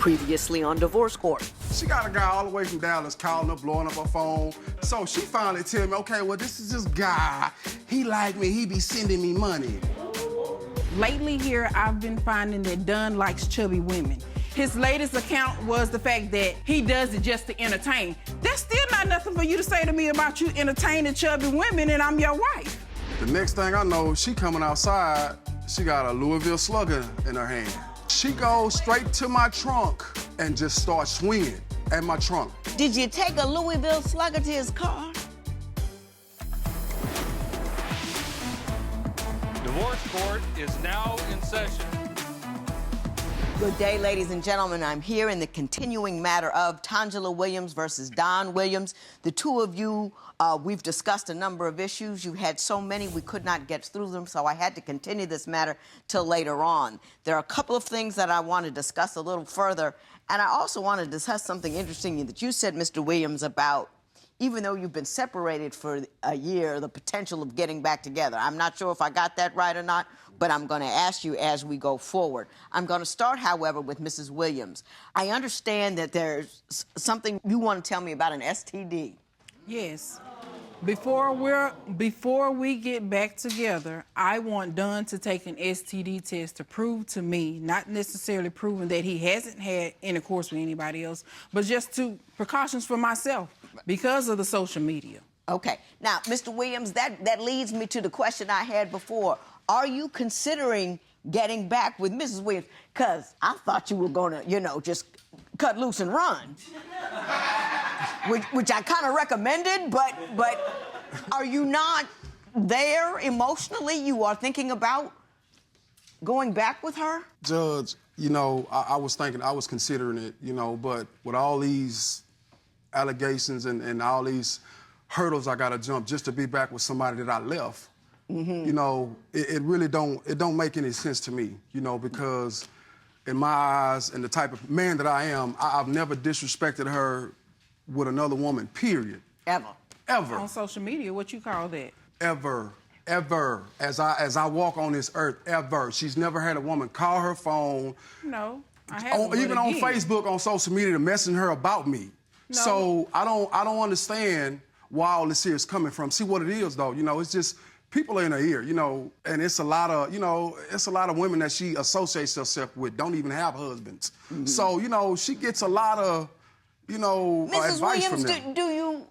Previously on Divorce Court. She got a guy all the way from Dallas calling her, blowing up her phone. So she finally tell me, okay, well, this is this guy. He like me, he be sending me money. Lately here, I've been finding that Dunn likes chubby women. His latest account was the fact that he does it just to entertain. That's still not nothing for you to say to me about you entertaining chubby women and I'm your wife. The next thing I know, she coming outside, she got a Louisville Slugger in her hand. She goes straight to my trunk and just starts swinging at my trunk. Did you take a Louisville Slugger to his car? Divorce Court is now in session. Good day, ladies and gentlemen. I'm here in the continuing matter of Tangela Williams versus Don Williams. The two of you, we've discussed a number of issues. You had so many, we could not get through them, so I had to continue this matter till later on. There are a couple of things that I want to discuss a little further, and I also want to discuss something interesting that you said, Mr. Williams, about even though you've been separated for a year, the potential of getting back together. I'm not sure if I got that right or not, but I'm going to ask you as we go forward. I'm going to start, however, with Mrs. Williams. I understand that there's something you want to tell me about an STD. Yes. Before we get back together, I want Dunn to take an STD test to prove to me, not necessarily proving that he hasn't had intercourse with anybody else, but just to precautions for myself because of the social media. Okay. Now, Mr. Williams, that leads me to the question I had before. Are you considering getting back with Mrs. Williams? Because I thought you were going to, just cut loose and run. which I kind of recommended, but are you not there emotionally? You are thinking about going back with her? Judge, I was considering it, but with all these allegations and all these hurdles I gotta jump just to be back with somebody that I left, it really don't make any sense to me, because in my eyes and the type of man that I am, I've never disrespected her with another woman, period. Ever? Ever. On social media, what you call that? Ever. As I walk on this earth, ever. She's never had a woman call her phone. No, I haven't. Even on Facebook, on social media, to message her about me. No. So I don't understand why all this here is coming from. See what it is, though. It's just people are in her ear, and it's a lot of women that she associates herself with don't even have husbands. Mm-hmm. So, she gets a lot of, Mrs. advice from them. Mrs. Williams,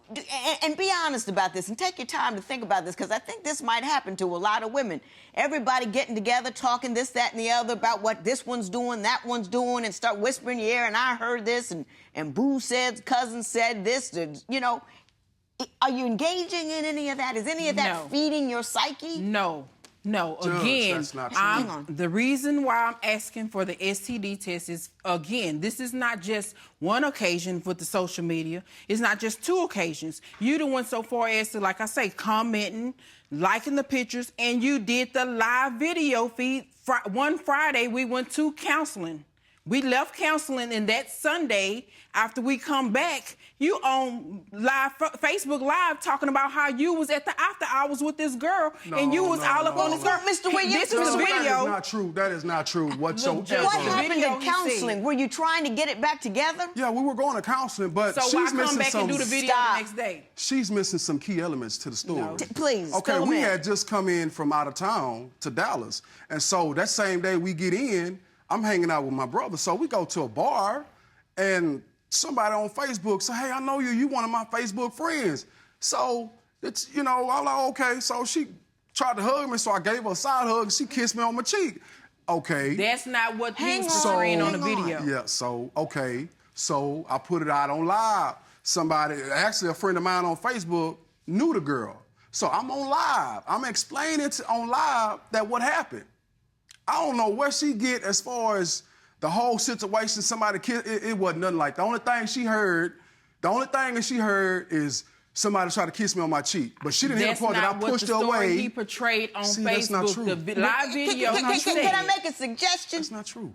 and be honest about this and take your time to think about this, because I think this might happen to a lot of women. Everybody getting together, talking this, that, and the other about what this one's doing, that one's doing, and start whispering in the air, and I heard this, and Boo said, cousin said this, Are you engaging in any of that? Is any of that feeding your psyche? No. Judge, Again, that's not true. The reason why I'm asking for the STD test is, again, this is not just one occasion with the social media. It's not just two occasions. You done went so far as to, like I say, commenting, liking the pictures, and you did the live video feed. One Friday, we went to counseling. We left counseling, and that Sunday, after we come back, you on Facebook Live talking about how you was at the after hours with this girl, and you was all up on this girl. Mr. Williams, this was the video. That is not true. That is not true whatsoever. What happened in counseling? Were you trying to get it back together? Yeah, we were going to counseling, but so she's why missing come back some... and do the video the next day? She's missing some key elements to the story. No. Please, okay, we had just come in from out of town to Dallas, and so that same day we get in, I'm hanging out with my brother, so we go to a bar, and somebody on Facebook say, hey, I know you one of my Facebook friends. So it's, I'm like, okay. So she tried to hug me, so I gave her a side hug, and she kissed me on my cheek. Okay. That's not what he was portraying on the video. Yeah, so, okay. So I put it out on live. Actually a friend of mine on Facebook knew the girl. So I'm on live. I'm explaining on live that what happened. I don't know where she get as far as the whole situation, somebody kissed, it wasn't nothing like that. The only thing that she heard is somebody tried to kiss me on my cheek. But she didn't hear the part that I pushed her away. That's not what the story he portrayed on Facebook. That's not true. The live video. Can I make a suggestion? That's not true.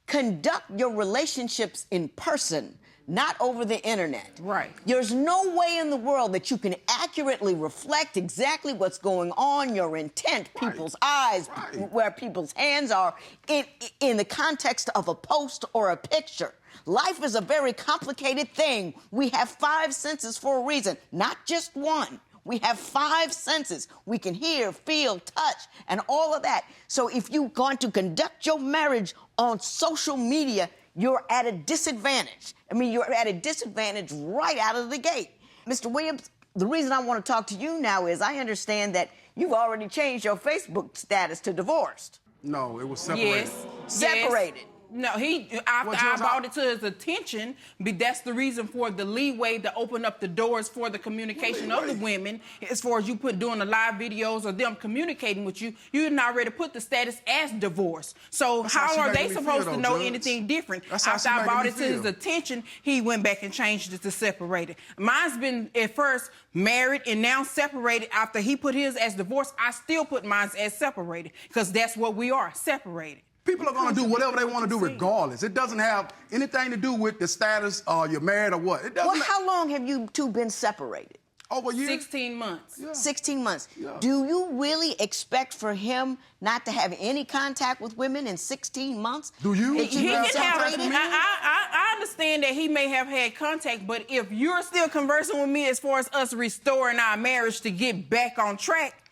Conduct your relationships in person. not over the internet. Right. There's no way in the world that you can accurately reflect exactly what's going on, your intent, people's eyes, where people's hands are, in the context of a post or a picture. Life is a very complicated thing. We have 5 senses for a reason, not just one. We have 5 senses. We can hear, feel, touch, and all of that. So if you're going to conduct your marriage on social media, you're at a disadvantage. I mean, you're at a disadvantage right out of the gate. Mr. Williams, the reason I want to talk to you now is I understand that you've already changed your Facebook status to divorced. No, it was separated. Yes. Separated. No, after I brought it to his attention, that's the reason for the leeway to open up the doors for the communication of the women. As far as you doing the live videos or them communicating with you, you didn't already put the status as divorce. So how are they supposed to know anything different? After I brought it to his attention, he went back and changed it to separated. Mine's been at first married and now separated. After he put his as divorce, I still put mine as separated because that's what we are, separated. People are going to do whatever they want to do regardless. It doesn't have anything to do with the status or you're married or what. It doesn't. Well, how long have you two been separated? Over a year. 16 months. Yeah. 16 months. Yeah. Do you really expect for him not to have any contact with women in 16 months? Do you? He He can have. separated? I understand that he may have had contact, but if you're still conversing with me as far as us restoring our marriage to get back on track,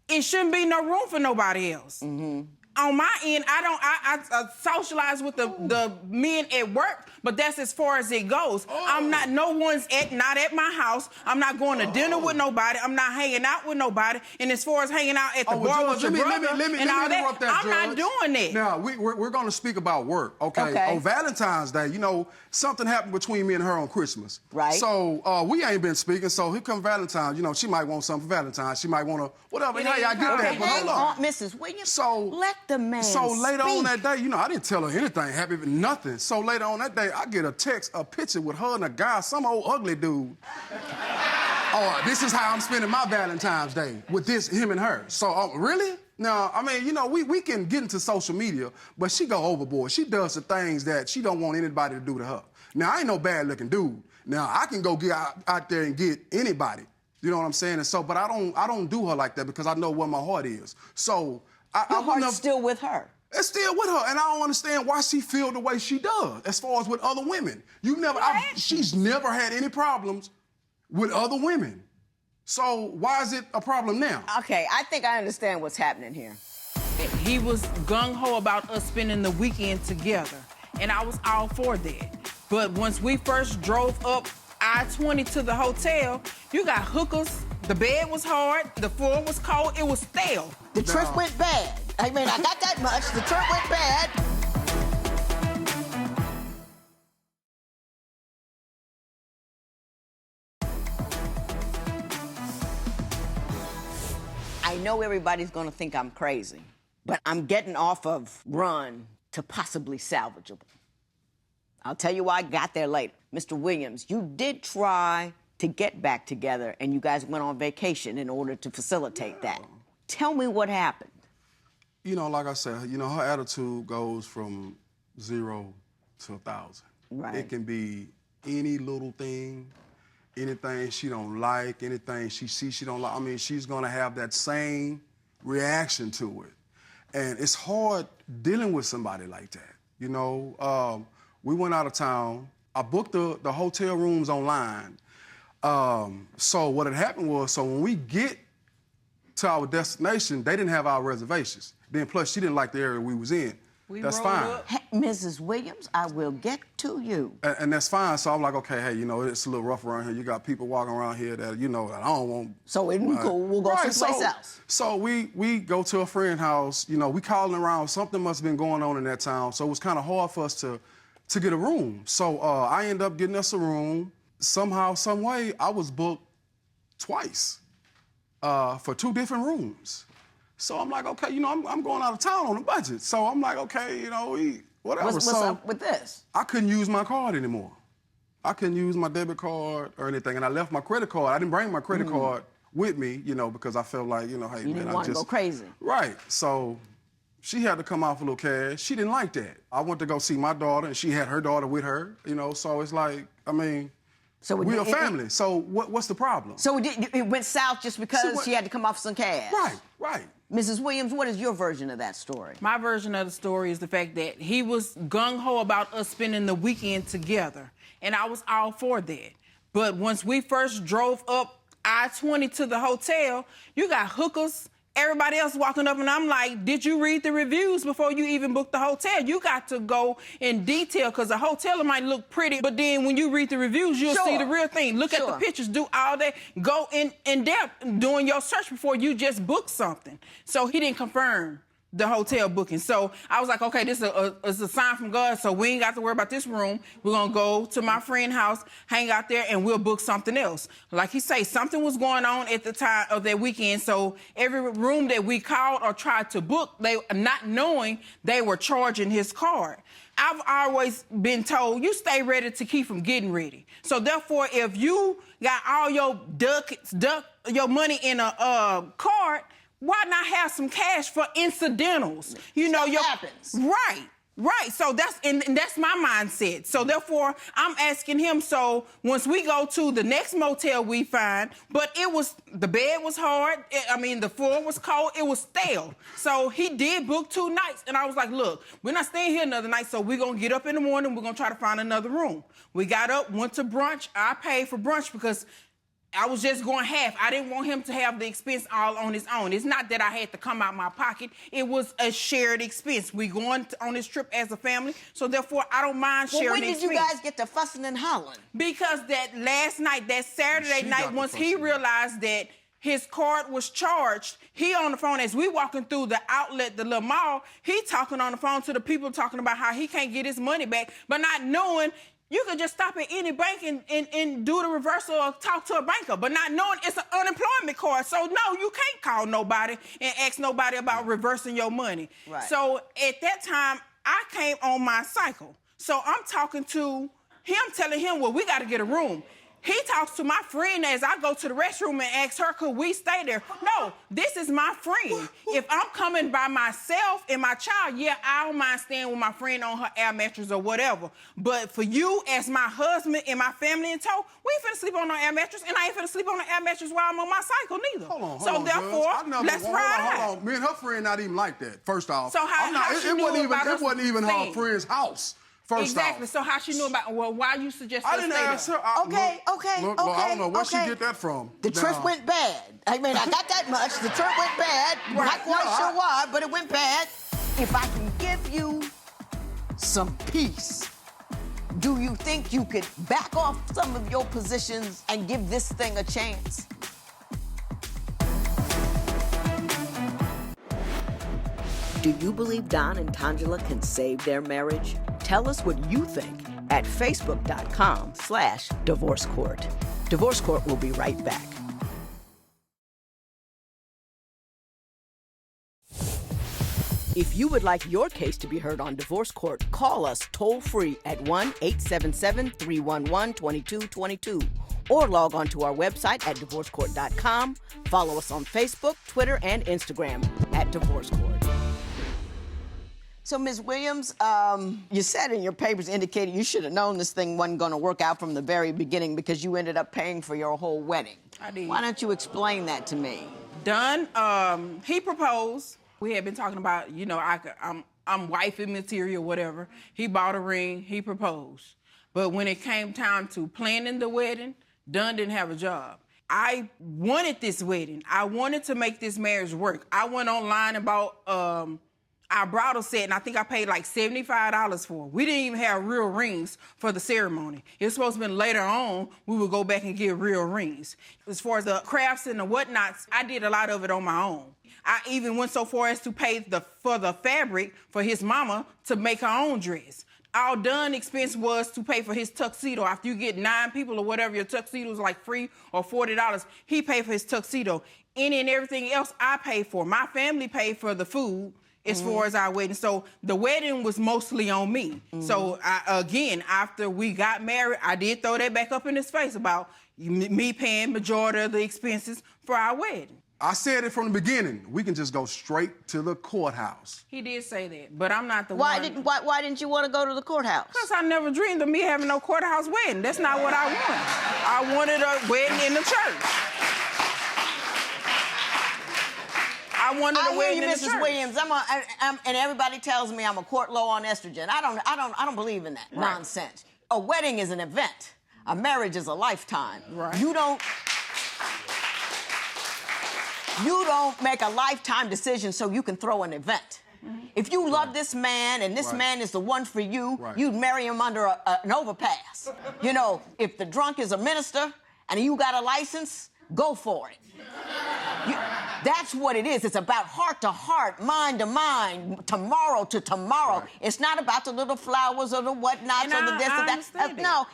it shouldn't be no room for nobody else. Mm-hmm. On my end, I socialize with the men at work, but that's as far as it goes. I'm not, not at my house. I'm not going to dinner with nobody. I'm not hanging out with nobody. And as far as hanging out at the bar with your brother and all that, I'm not doing that. Now, we're going to speak about work, okay? On Valentine's Day, you know, something happened between me and her on Christmas. Right. So we ain't been speaking, so here come Valentine's. You know, she might want something for Valentine's. She might want to, whatever. Hey, I get that, but hold on. Mrs. Williams, So let the man later speak. on that day, you know, I didn't tell her anything, happy, nothing. So later on that day, I get a text, a picture with her and a guy, some old ugly dude. Oh, this is how I'm spending my Valentine's Day, with him and her. So, really? Now, I mean, you know, we can get into social media, but she go overboard. She does the things that she don't want anybody to do to her. Now, I ain't no bad-looking dude. Now, I can go get out there and get anybody. You know what I'm saying? And so, but I don't do her like that because I know where my heart is. So, Your heart's still with her. It's still with her, and I don't understand why she feel the way she does as far as with other women. She's never had any problems with other women. So why is it a problem now? Okay, I think I understand what's happening here. He was gung-ho about us spending the weekend together, and I was all for that. But once we first drove up I-20 to the hotel, you got hookers, the bed was hard, the floor was cold, it was stale. The trip went bad. I mean, I got that much. The trip went bad. I know everybody's going to think I'm crazy, but I'm getting off of run to possibly salvageable. I'll tell you why I got there later. Mr. Williams, you did try to get back together, and you guys went on vacation in order to facilitate that. Tell me what happened. You know, like I said, you know, her attitude goes from 0 to 1,000. Right. It can be any little thing, anything she don't like, anything she sees she don't like. I mean, she's gonna have that same reaction to it. And it's hard dealing with somebody like that. You know, we went out of town. I booked the hotel rooms online. So what had happened was, so when we get to our destination, they didn't have our reservations. Then plus, she didn't like the area we was in. That's fine. Hey, Mrs. Williams, I will get to you. And that's fine. So I'm like, okay, hey, you know, it's a little rough around here. You got people walking around here that, you know, that I don't want. So it'd be cool. We'll go someplace else. So we go to a friend's house. You know, we calling around. Something must have been going on in that town. So it was kind of hard for us to get a room. So I ended up getting us a room. Somehow, some way, I was booked twice for 2 different rooms. So I'm like, okay, you know, I'm going out of town on a budget. So I'm like, okay, you know, whatever. What's up with this? I couldn't use my card anymore. I couldn't use my debit card or anything, and I left my credit card. I didn't bring my credit card with me, you know, because I felt like, you know, hey, you didn't want to go crazy. Right. So she had to come off a little cash. She didn't like that. I went to go see my daughter, and she had her daughter with her, you know, so it's like, I mean, So we're a family, so what's the problem? So it went south just because she had to come off some cash? Right. Mrs. Williams, what is your version of that story? My version of the story is the fact that he was gung-ho about us spending the weekend together, and I was all for that. But once we first drove up I-20 to the hotel, you got hookers, everybody else walking up, and I'm like, did you read the reviews before you even booked the hotel? You got to go in detail, because a hotel might look pretty, but then when you read the reviews, you'll see the real thing. Look at the pictures, do all that, go in depth doing your search before you just book something. So he didn't confirm the hotel booking. So I was like, okay, this is a sign from God, so we ain't got to worry about this room. We're going to go to my friend's house, hang out there, and we'll book something else. Like he say, something was going on at the time of that weekend, so every room that we called or tried to book, they not knowing they were charging his card. I've always been told, you stay ready to keep from getting ready. So therefore, if you got all your your money in a card, why not have some cash for incidentals? You know, happens. Right. So that's my mindset. So therefore, I'm asking him, so once we go to the next motel we find, but the bed was hard. The floor was cold. It was stale. So he did book 2 nights. And I was like, look, we're not staying here another night, so we're going to get up in the morning. We're going to try to find another room. We got up, went to brunch. I paid for brunch because I was just going half. I didn't want him to have the expense all on his own. It's not that I had to come out my pocket. It was a shared expense. We going on this trip as a family, so therefore I don't mind sharing the expense. When did you guys get to fussing and hollering? Because that last night, that Saturday night, once he realized that his card was charged, he on the phone as we walking through the outlet, the little mall, he talking on the phone to the people talking about how he can't get his money back, but not knowing you could just stop at any bank and do the reversal or talk to a banker, but not knowing it's an unemployment card. So, no, you can't call nobody and ask nobody about reversing your money. Right. So, at that time, I came on my cycle. So, I'm talking to him, telling him, well, we got to get a room. He talks to my friend as I go to the restroom and asks her, could we stay there? No, this is my friend. If I'm coming by myself and my child, yeah, I don't mind staying with my friend on her air mattress or whatever. But for you, as my husband and my family in tow, we ain't finna sleep on no air mattress, and I ain't finna sleep on the air mattress while I'm on my cycle neither. Hold on, therefore, let's ride. Hold on. Me and her friend not even like that, first off. So it wasn't even her friend's house. Exactly. So how she knew about? Well, why you suggest? I didn't ask her. Okay. I don't know where she get that from. The trip went bad. I mean, I got that much. The trip went bad. Not quite sure why, but it went bad. If I can give you some peace, do you think you could back off some of your positions and give this thing a chance? Do you believe Don and Tangela can save their marriage? Tell us what you think at facebook.com/Divorce Court. Divorce Court will be right back. If you would like your case to be heard on Divorce Court, call us toll-free at 1-877-311-2222 or log on to our website at divorcecourt.com. Follow us on Facebook, Twitter, and Instagram at Divorce Court. So, Ms. Williams, you said in your papers indicated you should have known this thing wasn't going to work out from the very beginning because you ended up paying for your whole wedding. I did. Why don't you explain that to me? Don, he proposed. We had been talking about, you know, I'm wifey material, whatever. He bought a ring. He proposed. But when it came time to planning the wedding, Don didn't have a job. I wanted this wedding. I wanted to make this marriage work. I went online and bought our bridal set, and I think I paid like $75 for it. We didn't even have real rings for the ceremony. It was supposed to be later on, we would go back and get real rings. As far as the crafts and the whatnots, I did a lot of it on my own. I even went so far as to pay for the fabric for his mama to make her own dress. All done expense was to pay for his tuxedo. After you get 9 people or whatever, your tuxedo is like free or $40. He paid for his tuxedo. Any and everything else I paid for. My family paid for the food as far as our wedding. So the wedding was mostly on me. So again, after we got married, I did throw that back up in his face about me paying majority of the expenses for our wedding. I said it from the beginning. We can just go straight to the courthouse. He did say that, but I'm not the Why one. why didn't you want to go to the courthouse? Because I never dreamed of me having no courthouse wedding. That's not what I wanted. I wanted a wedding in the church. I wanted a I hear wedding you, in the Mrs. church. Williams. And everybody tells me I'm a court low on estrogen. I don't believe in that nonsense. A wedding is an event. A marriage is a lifetime. Right. You don't make a lifetime decision so you can throw an event. If you love this man and this man is the one for you, you'd marry him under an overpass. You know, if the drunk is a minister and you got a license, go for it. That's what it is. It's about heart to heart, mind to mind, tomorrow to tomorrow. Right. It's not about the little flowers or the whatnots or the this or that. understand No.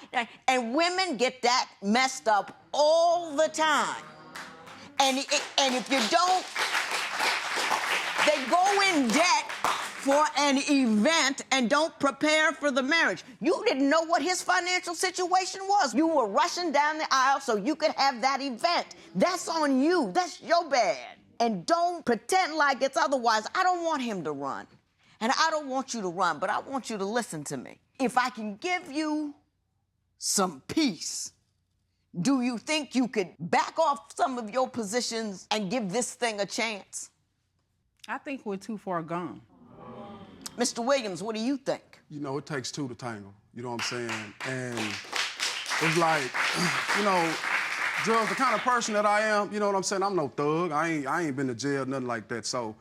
And women get that messed up all the time. And if you don't, they go in debt for an event and don't prepare for the marriage. You didn't know what his financial situation was. You were rushing down the aisle so you could have that event. That's on you. That's your bad. And don't pretend like it's otherwise. I don't want him to run. And I don't want you to run, but I want you to listen to me. If I can give you some peace, do you think you could back off some of your positions and give this thing a chance? I think we're too far gone. Mr. Williams, what do you think? You know, it takes two to tango. You know what I'm saying? And it's like, you know, Judge, the kind of person that I am, you know what I'm saying? I'm no thug. I ain't been to jail, nothing like that. So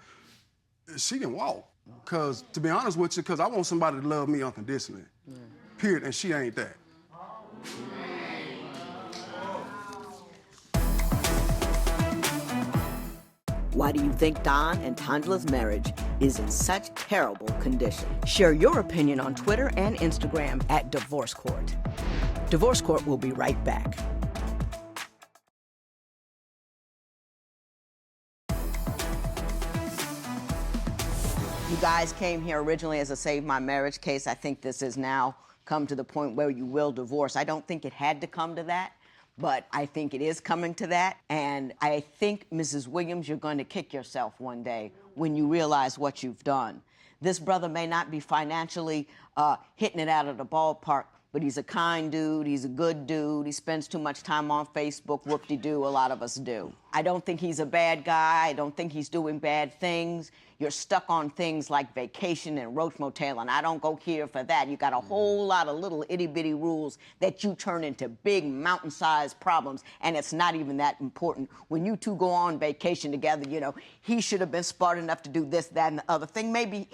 she can walk. Because, to be honest with you, because I want somebody to love me unconditionally. Period. And she ain't that. Why do you think Don and Tangela's marriage is in such terrible condition? Share your opinion on Twitter and Instagram at Divorce Court. Divorce Court will be right back. You guys came here originally as a Save My Marriage case. I think this has now come to the point where you will divorce. I don't think it had to come to that, but I think it is coming to that. And I think, Mrs. Williams, you're going to kick yourself one day when you realize what you've done. This brother may not be financially hitting it out of the ballpark, but he's a kind dude, he's a good dude, he spends too much time on Facebook, whoop-de-doo, a lot of us do. I don't think he's a bad guy, I don't think he's doing bad things. You're stuck on things like vacation and roach motel, and I don't go here for that. You got a whole lot of little itty-bitty rules that you turn into big mountain-sized problems, and it's not even that important. When you two go on vacation together, you know, he should have been smart enough to do this, that, and the other thing. Maybe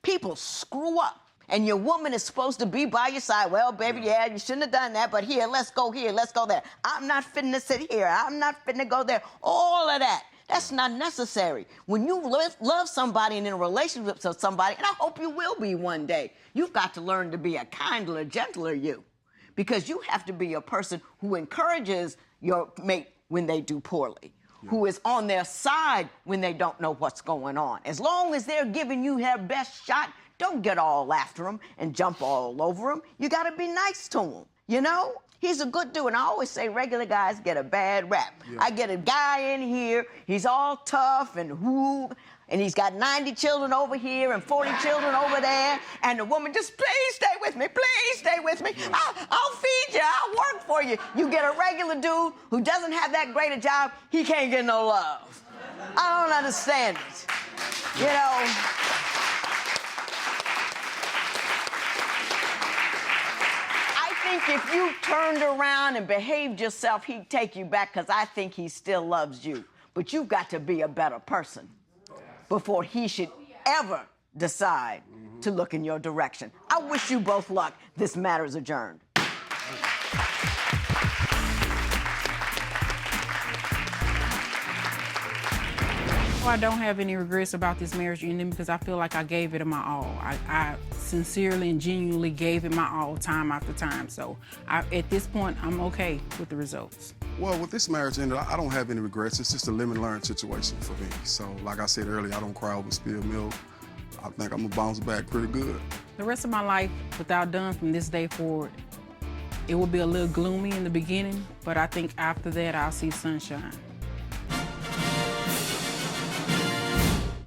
people screw up. And your woman is supposed to be by your side. Well, baby, yeah, you shouldn't have done that, but here, let's go there. I'm not fitting to sit here. I'm not fitting to go there. All of that. That's not necessary. When you love somebody and in a relationship with somebody, and I hope you will be one day, you've got to learn to be a kinder, gentler you. Because you have to be a person who encourages your mate when they do poorly, who is on their side when they don't know what's going on. As long as they're giving you their best shot, don't get all after him and jump all over him. You got to be nice to him, you know? He's a good dude, and I always say regular guys get a bad rap. Yeah. I get a guy in here, he's all tough and and he's got 90 children over here and 40 children over there, and the woman just, please stay with me, please stay with me. Yeah. I'll feed you, I'll work for you. You get a regular dude who doesn't have that great a job, he can't get no love. I don't understand it, you know? If you turned around and behaved yourself, he'd take you back because I think he still loves you. But you've got to be a better person before he should ever decide to look in your direction. I wish you both luck. This matter is adjourned. Well, I don't have any regrets about this marriage ending because I feel like I gave it my all. I sincerely and genuinely gave it my all time after time. So at this point, I'm okay with the results. Well, with this marriage ended, I don't have any regrets. It's just a live and learn situation for me. So like I said earlier, I don't cry over spilled milk. I think I'm gonna bounce back pretty good. The rest of my life without Don from this day forward, it will be a little gloomy in the beginning, but I think after that, I'll see sunshine.